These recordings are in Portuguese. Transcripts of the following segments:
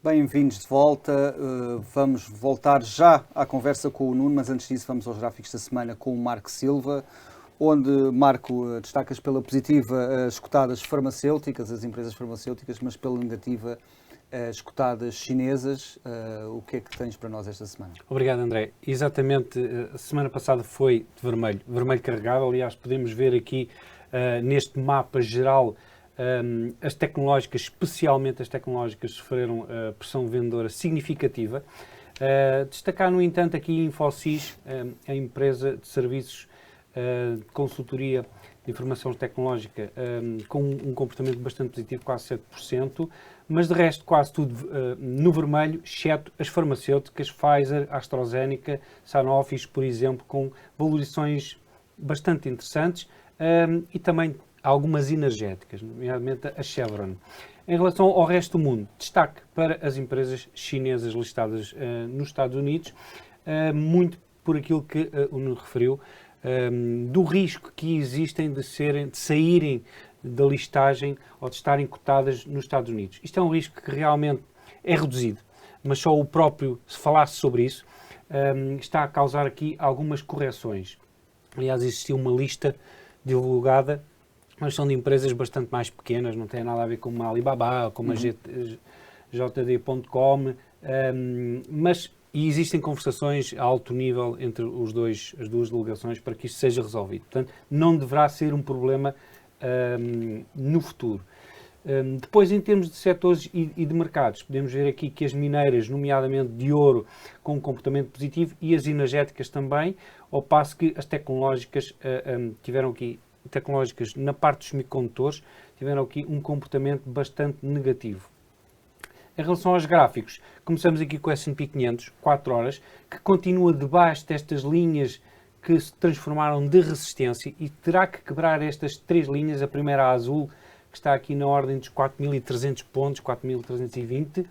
Bem-vindos de volta. Vamos voltar já à conversa com o Nuno, mas antes disso vamos aos gráficos da semana com o Marco Silva, onde, Marco, destacas pela positiva as cotadas farmacêuticas, as empresas farmacêuticas, mas pela negativa as cotadas chinesas. O que é que tens para nós esta semana? Obrigado, André. Exatamente, a semana passada foi de vermelho, vermelho carregável. Aliás, podemos ver aqui neste mapa geral as tecnológicas, especialmente as tecnológicas, sofreram pressão vendedora significativa. Destacar, no entanto, aqui a Infosys, a empresa de serviços de consultoria de informação tecnológica, com um comportamento bastante positivo, quase 7%, mas de resto quase tudo no vermelho, exceto as farmacêuticas, Pfizer, AstraZeneca, Sanofi, por exemplo, com valorizações bastante interessantes, e também algumas energéticas, nomeadamente a Chevron. Em relação ao resto do mundo, destaque para as empresas chinesas listadas nos Estados Unidos, muito por aquilo que o Nuno referiu, do risco que existem de saírem da listagem ou de estarem cotadas nos Estados Unidos. Isto é um risco que realmente é reduzido, mas só o próprio, se falasse sobre isso, está a causar aqui algumas correções. Aliás, existiu uma lista divulgada, mas são de empresas bastante mais pequenas, não tem nada a ver com uma Alibaba, com uma JD.com, e existem conversações a alto nível entre as duas delegações para que isto seja resolvido. Portanto, não deverá ser um problema no futuro. Depois, em termos de setores e de mercados, podemos ver aqui que as mineiras, nomeadamente de ouro, com um comportamento positivo, e as energéticas também, ao passo que as tecnológicas tiveram aqui, tecnológicas na parte dos semicondutores, tiveram aqui um comportamento bastante negativo. Em relação aos gráficos, começamos aqui com o S&P 500, 4 horas, que continua debaixo destas linhas que se transformaram de resistência e terá que quebrar estas 3 linhas, a primeira a azul, que está aqui na ordem dos 4.300 pontos, 4.320,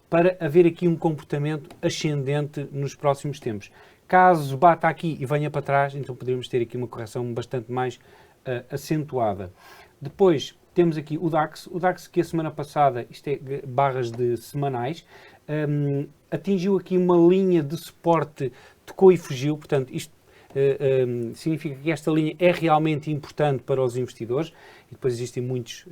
para haver aqui um comportamento ascendente nos próximos tempos. Caso bata aqui e venha para trás, então poderíamos ter aqui uma correção bastante mais acentuada. Depois temos aqui o DAX que a semana passada, isto é barras de semanais, atingiu aqui uma linha de suporte, tocou e fugiu, portanto isto significa que esta linha é realmente importante para os investidores, e depois existem muitos,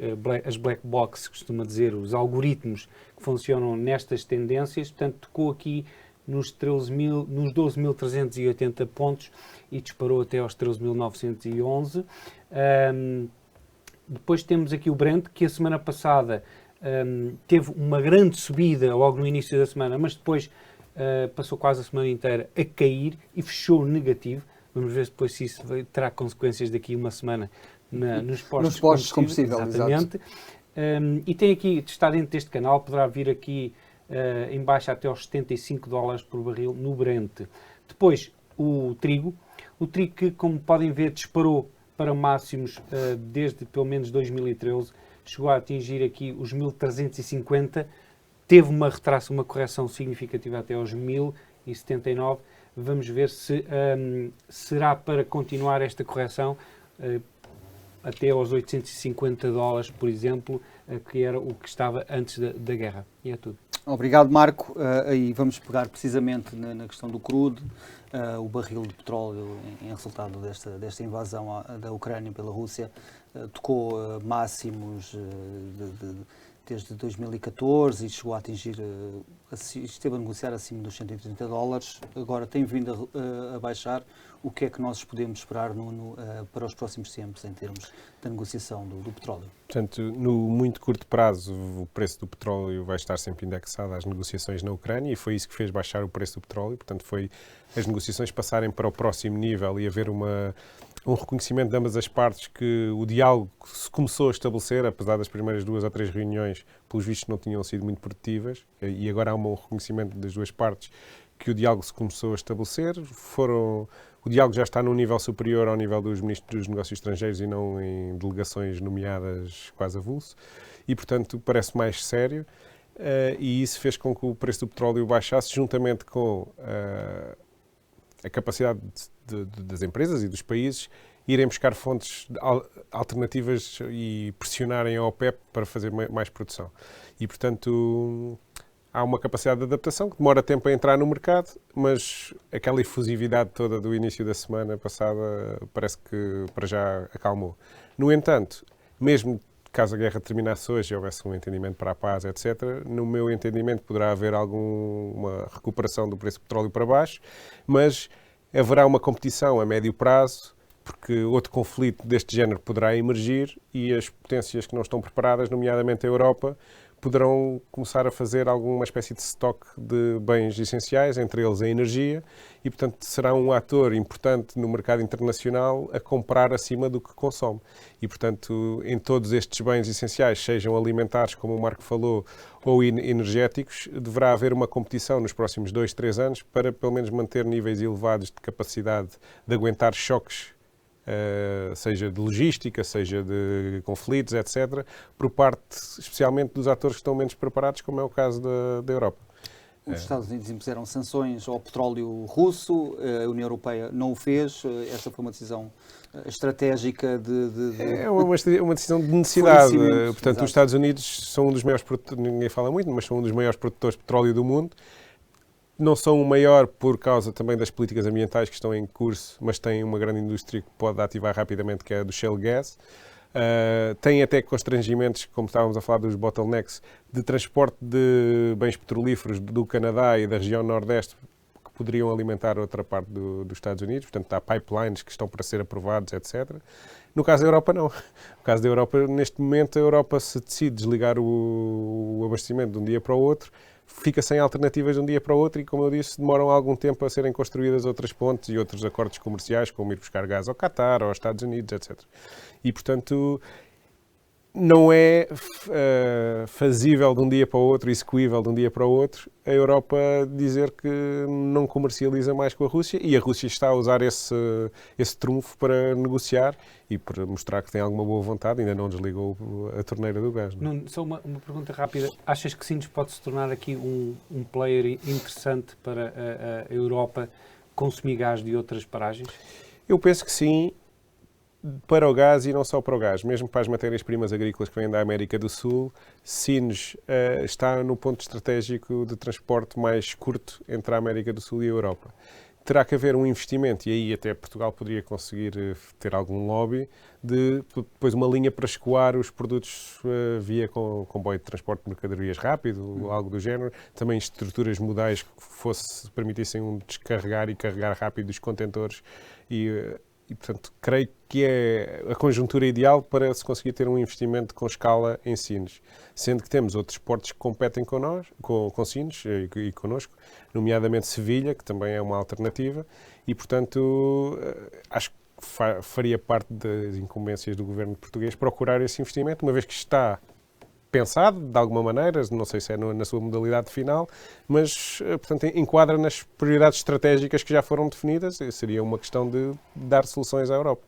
as black box, costuma dizer, os algoritmos que funcionam nestas tendências, portanto tocou aqui nos 12.380 pontos e disparou até aos 13.911. Depois temos aqui o Brent, que a semana passada teve uma grande subida logo no início da semana, mas depois passou quase a semana inteira a cair e fechou negativo. Vamos ver depois se isso terá consequências daqui uma semana nos postos de combustível. Exatamente. E tem aqui, está dentro deste canal, poderá vir aqui em baixa até aos $75 por barril no Brent. Depois o trigo que, como podem ver, disparou para máximos desde pelo menos 2013, chegou a atingir aqui os 1.350, teve uma correção significativa até aos 1.079. Vamos ver se será para continuar esta correção até aos $850, por exemplo, que era o que estava antes da guerra. E é tudo. Obrigado, Marco. Aí vamos pegar precisamente na questão do crudo. O barril de petróleo, em resultado desta invasão da Ucrânia pela Rússia, tocou máximos desde 2014 e chegou a atingir, esteve a negociar acima dos $130. Agora tem vindo a baixar. O que é que nós podemos esperar para os próximos tempos em termos da negociação do petróleo? Portanto, no muito curto prazo, o preço do petróleo vai estar sempre indexado às negociações na Ucrânia e foi isso que fez baixar o preço do petróleo. Portanto, foi as negociações passarem para o próximo nível e haver um reconhecimento de ambas as partes que o diálogo se começou a estabelecer, apesar das primeiras 2 ou 3 reuniões, pelos vistos, não tinham sido muito produtivas, e agora há um reconhecimento das duas partes que o diálogo se começou a estabelecer. O diálogo já está num nível superior ao nível dos ministros dos negócios estrangeiros e não em delegações nomeadas quase avulso, e, portanto, parece mais sério, e isso fez com que o preço do petróleo baixasse, juntamente com a capacidade das empresas e dos países irem buscar fontes alternativas e pressionarem a OPEP para fazer mais produção. E, portanto, há uma capacidade de adaptação que demora tempo a entrar no mercado, mas aquela efusividade toda do início da semana passada parece que para já acalmou. No entanto, mesmo caso a guerra terminasse hoje e houvesse um entendimento para a paz, etc., no meu entendimento poderá haver alguma recuperação do preço do petróleo para baixo, mas haverá uma competição a médio prazo, porque outro conflito deste género poderá emergir e as potências que não estão preparadas, nomeadamente a Europa, poderão começar a fazer alguma espécie de estoque de bens essenciais, entre eles a energia, e, portanto, será um ator importante no mercado internacional a comprar acima do que consome. E, portanto, em todos estes bens essenciais, sejam alimentares, como o Marco falou, ou energéticos, deverá haver uma competição nos próximos 2, 3 anos para, pelo menos, manter níveis elevados de capacidade de aguentar choques, seja de logística, seja de conflitos, etc., por parte, especialmente, dos atores que estão menos preparados, como é o caso da Europa. Os Estados Unidos impuseram sanções ao petróleo russo, a União Europeia não o fez, essa foi uma decisão estratégica É uma decisão de necessidade. Portanto, exato. Os Estados Unidos são um dos maiores produtores, ninguém fala muito, mas são um dos maiores produtores de petróleo do mundo. Não são o maior por causa também das políticas ambientais que estão em curso, mas têm uma grande indústria que pode ativar rapidamente, que é a do shale gas. Tem até constrangimentos, como estávamos a falar dos bottlenecks, de transporte de bens petrolíferos do Canadá e da região Nordeste, que poderiam alimentar outra parte dos Estados Unidos. Portanto, há pipelines que estão para ser aprovados, etc. No caso da Europa, não. No caso da Europa, neste momento, a Europa se decide desligar o abastecimento de um dia para o outro, fica sem alternativas de um dia para o outro e, como eu disse, demoram algum tempo a serem construídas outras pontes e outros acordos comerciais, como ir buscar gás ao Qatar, aos Estados Unidos, etc. E, portanto, não é fazível de um dia para o outro, execuível de um dia para o outro, a Europa dizer que não comercializa mais com a Rússia, e a Rússia está a usar esse trunfo para negociar e para mostrar que tem alguma boa vontade, ainda não desligou a torneira do gás. Não? Nuno, só uma pergunta rápida. Achas que Sines pode se tornar aqui um player interessante para a Europa consumir gás de outras paragens? Eu penso que sim, para o gás e não só para o gás, mesmo para as matérias-primas agrícolas que vêm da América do Sul. Sines está no ponto estratégico de transporte mais curto entre a América do Sul e a Europa. Terá que haver um investimento, e aí até Portugal poderia conseguir ter algum lobby, de depois uma linha para escoar os produtos via comboio de transporte de mercadorias rápido, algo do género. Também estruturas modais que permitissem descarregar e carregar rápido os contentores e, portanto, creio que é a conjuntura ideal para se conseguir ter um investimento com escala em Sines. Sendo que temos outros portos que competem com Sines e connosco, nomeadamente Sevilha, que também é uma alternativa, e, portanto, acho que faria parte das incumbências do governo português procurar esse investimento, uma vez que está pensado, de alguma maneira, não sei se é na sua modalidade final, mas, portanto, enquadra nas prioridades estratégicas que já foram definidas, e seria uma questão de dar soluções à Europa.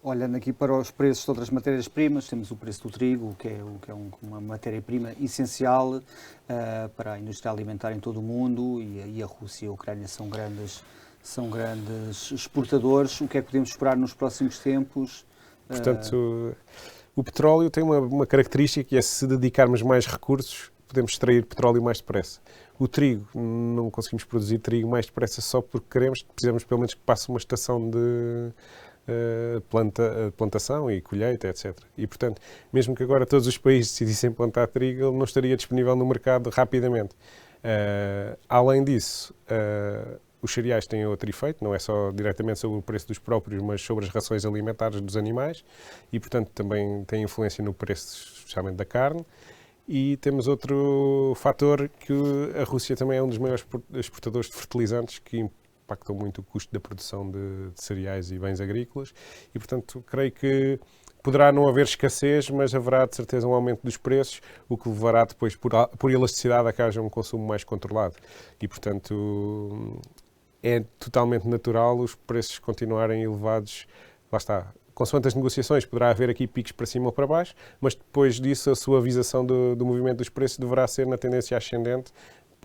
Olhando aqui para os preços de outras matérias-primas, temos o preço do trigo, que é uma matéria-prima essencial para a indústria alimentar em todo o mundo, e a Rússia e a Ucrânia são grandes exportadores. O que é que podemos esperar nos próximos tempos? Portanto, o petróleo tem uma característica, que é, se dedicarmos mais recursos, podemos extrair petróleo mais depressa. O trigo, não conseguimos produzir trigo mais depressa só porque precisamos pelo menos que passe uma estação de plantação e colheita, etc. E, portanto, mesmo que agora todos os países decidissem plantar trigo, ele não estaria disponível no mercado rapidamente. Além disso, os cereais têm outro efeito, não é só diretamente sobre o preço dos próprios, mas sobre as rações alimentares dos animais e, portanto, também tem influência no preço, especialmente da carne. E temos outro fator, que a Rússia também é um dos maiores exportadores de fertilizantes, que impactam muito o custo da produção de cereais e bens agrícolas e, portanto, creio que poderá não haver escassez, mas haverá de certeza um aumento dos preços, o que levará depois, por elasticidade, a que haja um consumo mais controlado. E, portanto, é totalmente natural os preços continuarem elevados. Lá está. Consoante as negociações, poderá haver aqui picos para cima ou para baixo, mas depois disso a suavização do movimento dos preços deverá ser na tendência ascendente,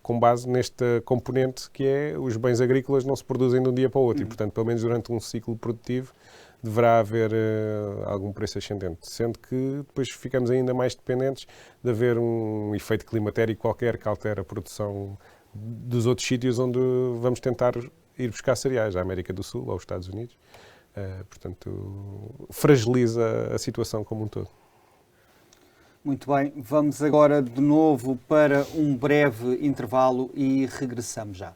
com base neste componente que é os bens agrícolas não se produzem de um dia para o outro e, portanto, pelo menos durante um ciclo produtivo, deverá haver algum preço ascendente, sendo que depois ficamos ainda mais dependentes de haver um efeito climatérico qualquer que altere a produção dos outros sítios onde vamos tentar ir buscar cereais, a América do Sul ou os Estados Unidos. Portanto, fragiliza a situação como um todo. Muito bem, vamos agora de novo para um breve intervalo e regressamos já.